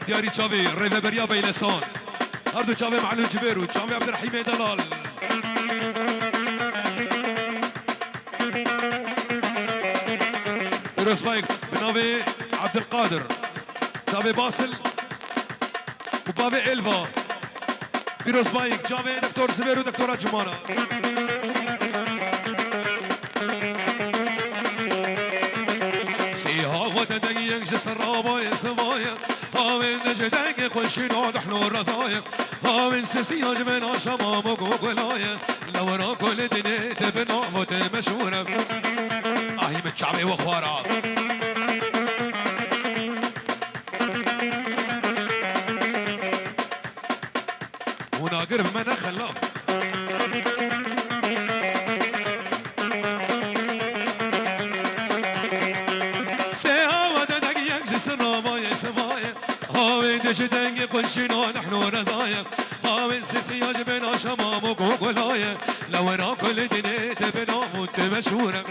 دیاری چاوی ریوه بریا بیلسان هر دو چاوی معلوم جبیرو چاوی عبدالرحیم دلال پیروز بایک بناوی عبدالقادر چاوی باسل و باوی الوا پیروز بایک چاوی دکتور زبیرو دکتورا جمانا سیها و تدنگ جسر رابای سمایه هاوین دجدنگ خوشین و دحنو رزایه هاوین سسی هجمنا شمام و گوگلایه لورا كل دنيا تبنو موت مشهورة اهي من شعبي وخوارا هنا قرب من خلاف دشتنگی قلشینا نحنو رزايا هاوين سيسي يجبنا شمام وقوقلايا لورا كل دنيا تبنا موت مشهورة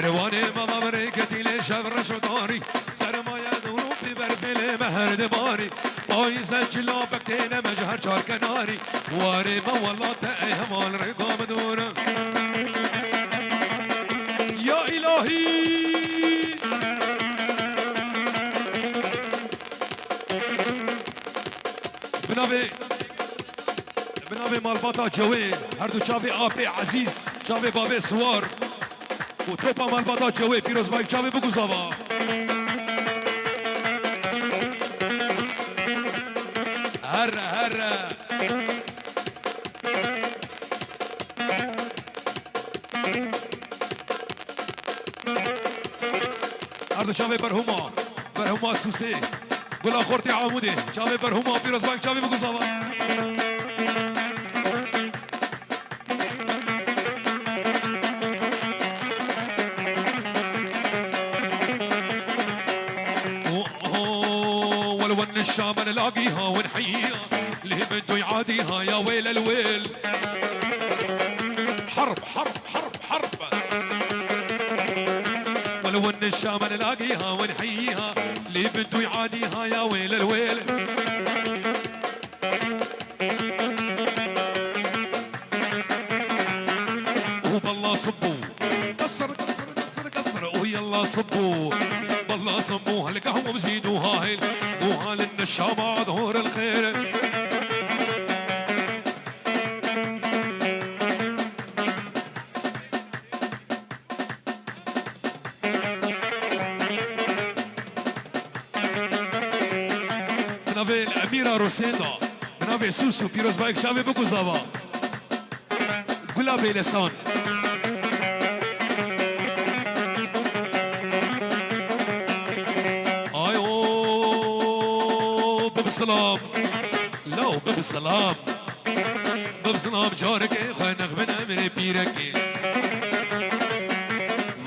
كرواني ما مبريكتي لشبر شطاري سرمايا دورو في بربلي مهر دباري بايز جلابك تينا مجهر شار كناري واري ما والله تأيهم الرقام دورا يا إلهي بنابي مالباتا جوي هردو شافي آبي عزيز شافي بابي سوار وتوبا مالباتا جوي بيروز بايك شافي بقوزاوا هرة هردو شافي برهما سوسي قولا خورتي عامودي شافي برهما بيروز بايك شافي بقوزاوا الشام نلاقيها ونحييها اللي بده يعاديها يا ويل الويل حرب حرب حرب حرب ولو ان الشام نلاقيها ونحييها اللي بده يعاديها يا ويل الويل وبالله صبوا كسر كسر كسر كسر ويلا صبوا بالله صبوا هالقهوه بزيدوها هيل وهال النشامة ظهور الخير بنابي الأميرة روسيندا بنابي سوسو بيروز بايك شافي بقوزاوا قلابي لسان بسلام لو بسلام بسلام جارك خنق من امر بيرك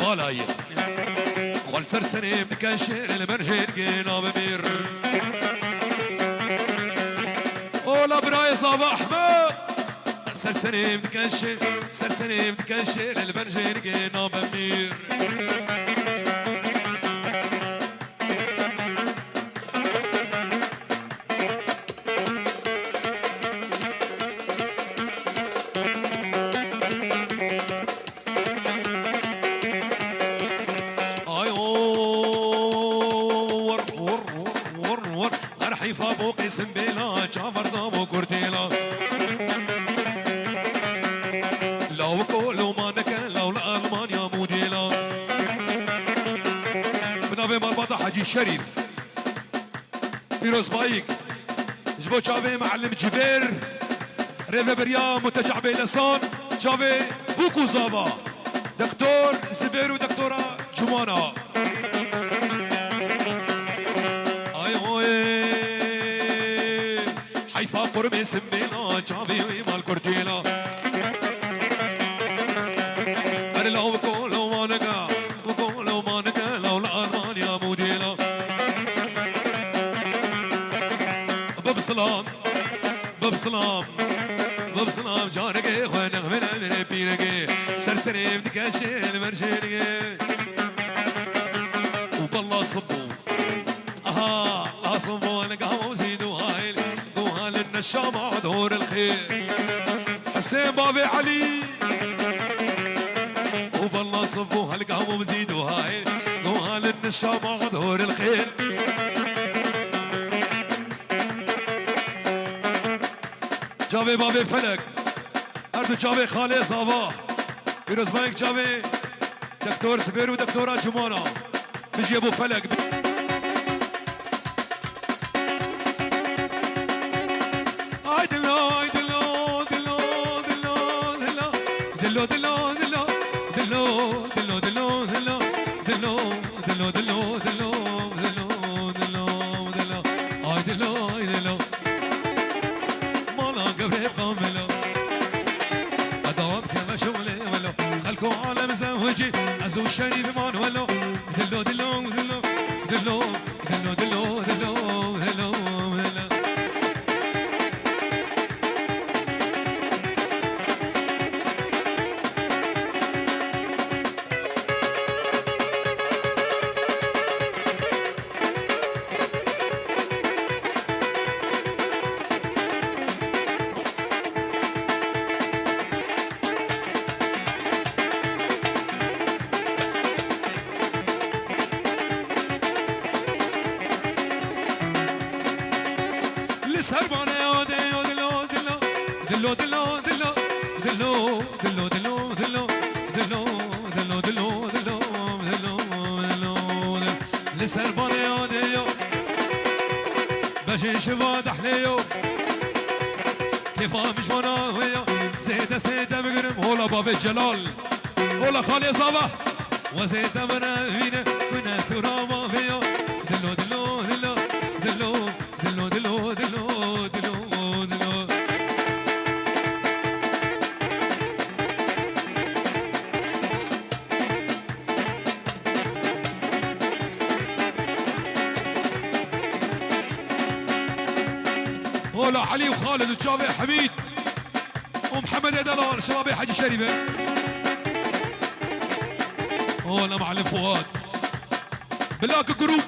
والاي خل سرسري بكشر المرجل جينا بمير اولا براي صباح ما سرسري بكشر المرجل جينا بمير قسم بلا جامر دامو كرديلا لو كولو ما نكن لو الألمانيا موديلا بنابي مربطة حجي الشريف بيروز بايك جبو شافي معلم جبير ريفي بريا متجع بيلسان شافي بوكو زابا دكتور زبير ودكتورة جمانا قرب سمينا جابي مال كرديلا لو كولو ما نقا وكولو ما نقا لو الألمانيا موديلا باب سلام ببصنام جارقي خوانق من امر بيرقي سرسري بدكاشي المرشيرقي وبالله صبو اها لا صبو لقاهم وزيدوا هايل وهال النشامة دور الخير حسين بابي علي وبالله صبو هالقهم وزيدوا هايل وهال النشامة دور الخير جاوی بابی فلک اردو جاوی خاله صباح پیروز بانک جاوی دکتور سبیر و دکتورا جمانا بجی ابو فلک آی دلو آی دلو دلو دلو دلو دلو دلو دلو دلو دلو دلو دلو دلو دلو دلو دلو دلو دلو دلو آی دلو آی دلو قبل قاملو ادوام كما شغلي ولو خلكو عالم زوجي ازو الشريف مان ولو دلو دلو دلو دلو دلو دلو دلو دلو سربانه دلو دلو دلو دلو دلو دلو دلو دلو دلو دلو دلو دلو دلو دلو دلو لسربانه دلو بشي شباد احليو كيف مش منا ويا زيد سيد بقرم هولا باب الجلال هولا خالي صباح وزيد منا فينا كنا سورا ما فيا دلو دلو دلو دلو دلو دلو دلو دلو دلو هولا علي وخالد وجابر حميد ومحمد دلال شباب حج الشريفه هولا معلم فؤاد بلاك جروب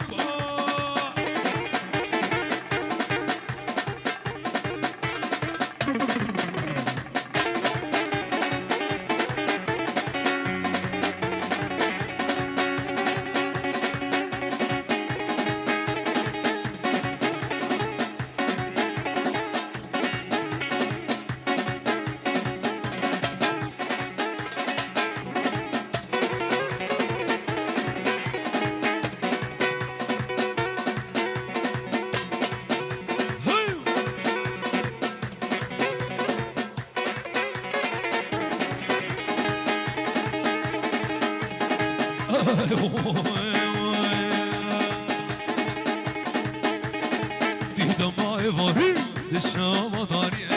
في دماء وريد الشام ضارية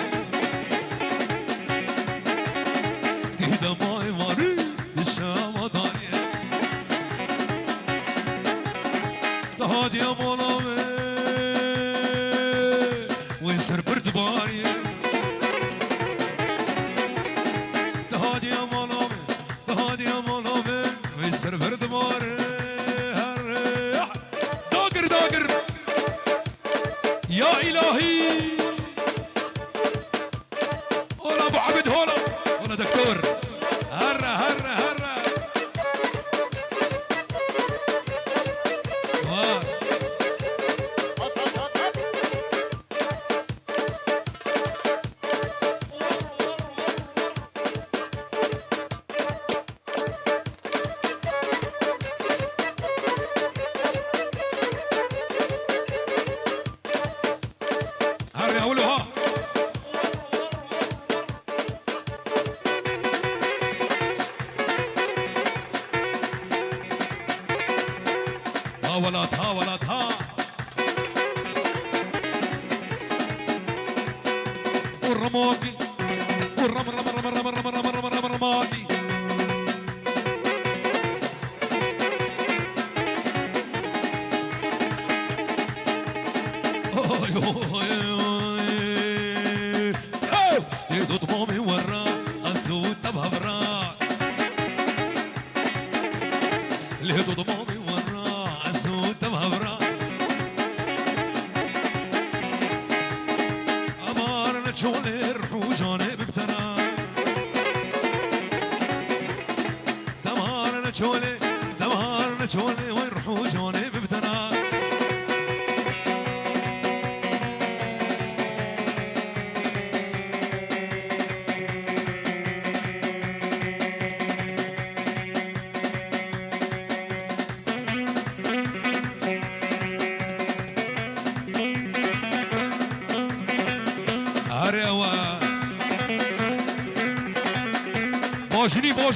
في دماء وريد الشام ضارية تهادي يا مولاي ويسر برد بارية تهادي يا مولاي تهادي يا مولاي ويسر برد بارية داقر داقر يا إلهي هولا أبو عبد هولا هولا دكتور هرة هرة هرة هرة أولها ولاتها ولاتها والرماقي والرم رم رم رم رم رم رم رم رماقي يدود مامي ورا الزود تبها برا يدود مامي ورا الزود تبها برا أمار نتشولي رحو جانب بتنا دمار نتشولي ويرحو جانب بتنا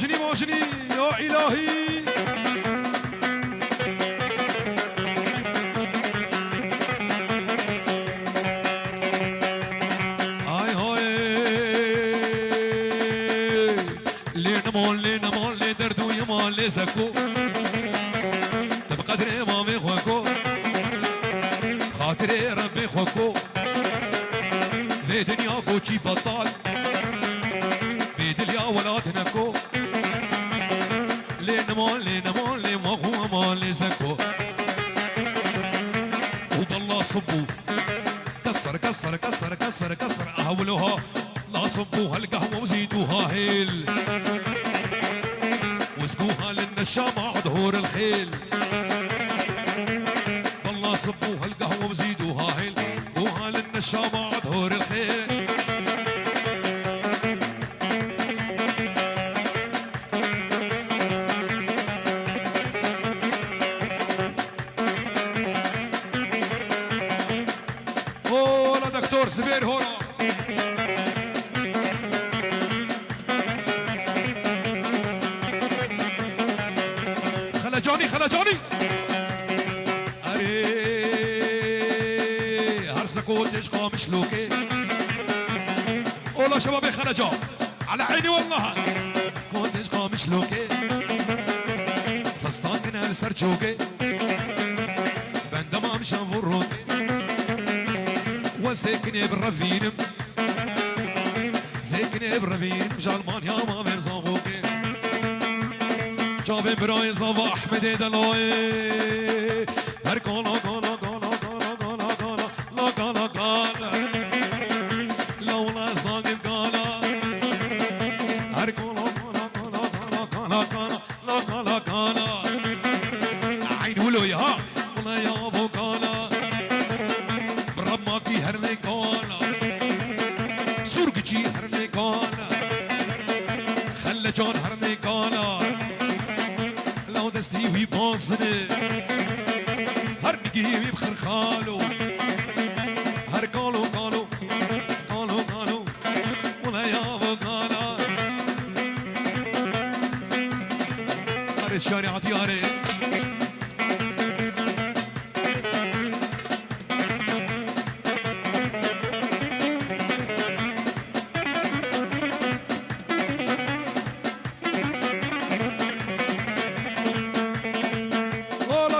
باجني يا إلهي هاي لينا لي دردو يمان لي زكو تبقدري مامي خوكو خاطري ربي خوكو في دنيا بوشي بطال في دنيا ولاتنكو لي مغو ما لي زكو وضل صبو كسر اهولوها لا صبوها القهوه وزيدوها هيل وسقوها للنشامة ظهور الخيل ضل صبوها القهوه وزيدوها هيل وها للنشامة ظهور الخيل زبير هورا خلجاني اري هرسكو تشقى مشلوكي والله شبابي خلجان على عيني والله كنت تشقى مشلوكي فستان كنا لسرجوكي بندما مشان فروكي وسكني بالرفينم سكني بالرفينم جالمان يا ما بيرزاقوكي جابن براي صباح احمد دلوي هركولا كولا كولا كولا كولا كولا لا كولا كولا لولا صاقب كولا هركولا كولا كولا كولا كولا كولا لا كولا كولا عين ولو يا والله يا ابو كولا برماكي هرني كولا سرقجي هرني كولا خلجان هرني كولا لو دستي وي بوزني هر نجيبي بخير خالو هر قالو قالو قالو قالو ولا يا ابو قالا هر الشارع دياري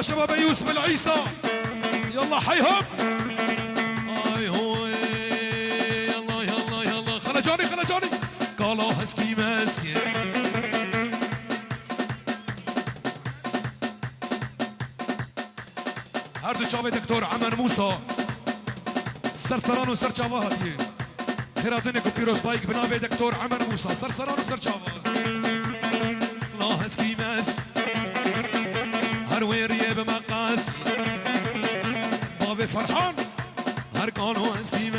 شباب يوسف العيسى يلا حيهم هاي هو يلا خلجاني قالوا هسكي ماسكي هردو چاوه دکتور عمر موسى سرسران و سرچاوه هاتیه خیراتنه کو پیروز بایک بناوه دکتور عمر موسى سرسران و سرچاوه لا هسكي ماسكي هر ويريه بمقاسكي بابي فرحان هر قانو اسكي